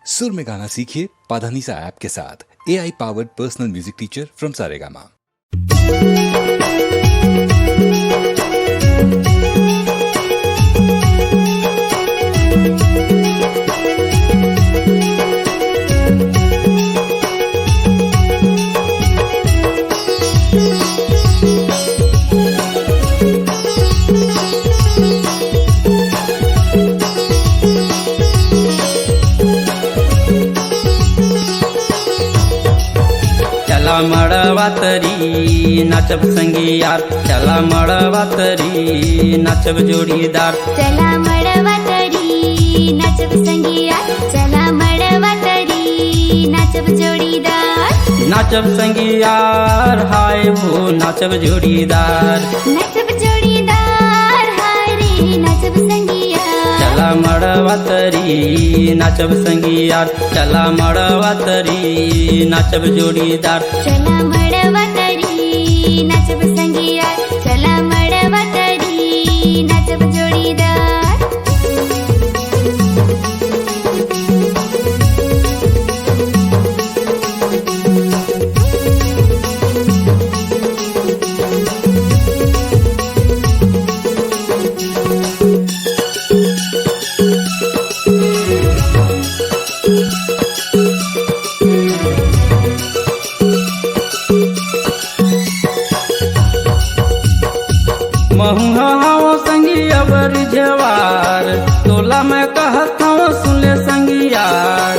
सुर में गाना सीखिए पाधानीसा ऐप के साथ। AI powered personal music teacher from Saregama. चला मड़वा तरी नाचब संगी यार, चला मड़वा तरी नाचब जोड़ीदार। चला मड़वा तरी नाचब संगी यार, चला मड़वा तरी नाचब जोड़ीदार। नाचब संगी यार हाय वो नाचब जोड़ीदार। नाचब जोड़ीदार हाय रे नाचब संगी यार। चला मड़वा तरी नाचब संगी यार, चला मड़वा तरी नाचब जोड़ीदार। चला मड़वा तरी नाचब संगी यार, चला मड़वा तरी नाचब जोड़ीदार। महुआ संगी अबर झवार, तोला मैं कहत हूँ सुन ले संगी यार।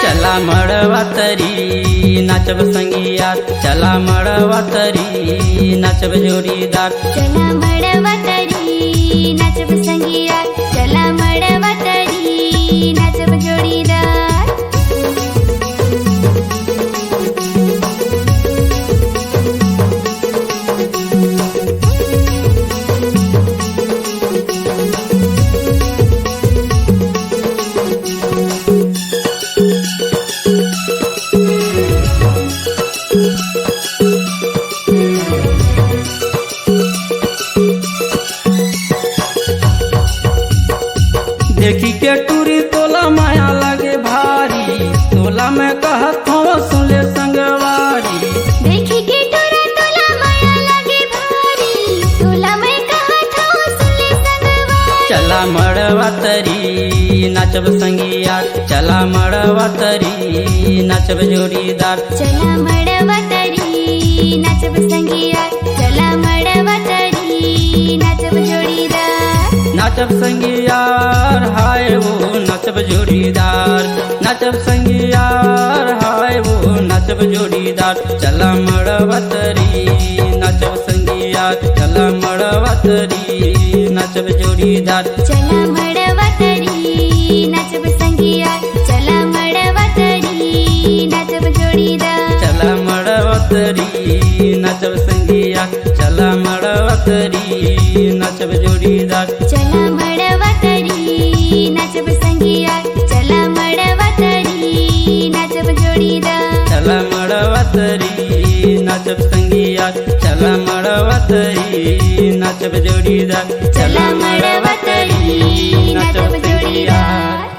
चला मड़वा तरी नाचब संगी यार, चला मड़वा तरी नाचब जोड़ीदार। चला मड़वा तरी नाचब संगी यार, चला मड़वा तरी नाचब जोड़ीदार। देखी के टूरी तोला माया लगे भारी, तोला मैं कहत हूँ सुन ले संगवारी। देखी के टूरा तोला माया लगे भारी, तोला मैं कहत हूँ सुन ले संगवारी। चला मड़वा तरी नाचब संगी यार, चला मड़वा तरी नाचब जोड़ीदार। चला मड़वा तरी नाचब संगी यार, चला मड़वा तरी नाचब जोड़ीदार। नाचब संगी यार हाय वो नाचब जोड़ीदार। नाचब संगी यार हाय वो नाचब जोड़ीदार। चला मड़वा तरी नाचब संगी यार, चला मड़वा तरी नाचब जोड़ीदार। चला मड़वा तरी नाचब संगी यार, चला मड़वा तरी नाचब जोड़ीदार। चला मड़वा तरी नाचब संगी यार, चला मड़वा तरी नाचब जोड़ीदार। चला मड़वा तरी नाचब संगी यार, चला मड़वा तरी नाचब जोड़ीदार। चला मड़वा तरी नाचब संगी यार, चला मड़वा तरी नाचब जोड़ीदार। चला मड़वा तरी नाचब जोड़ीदार।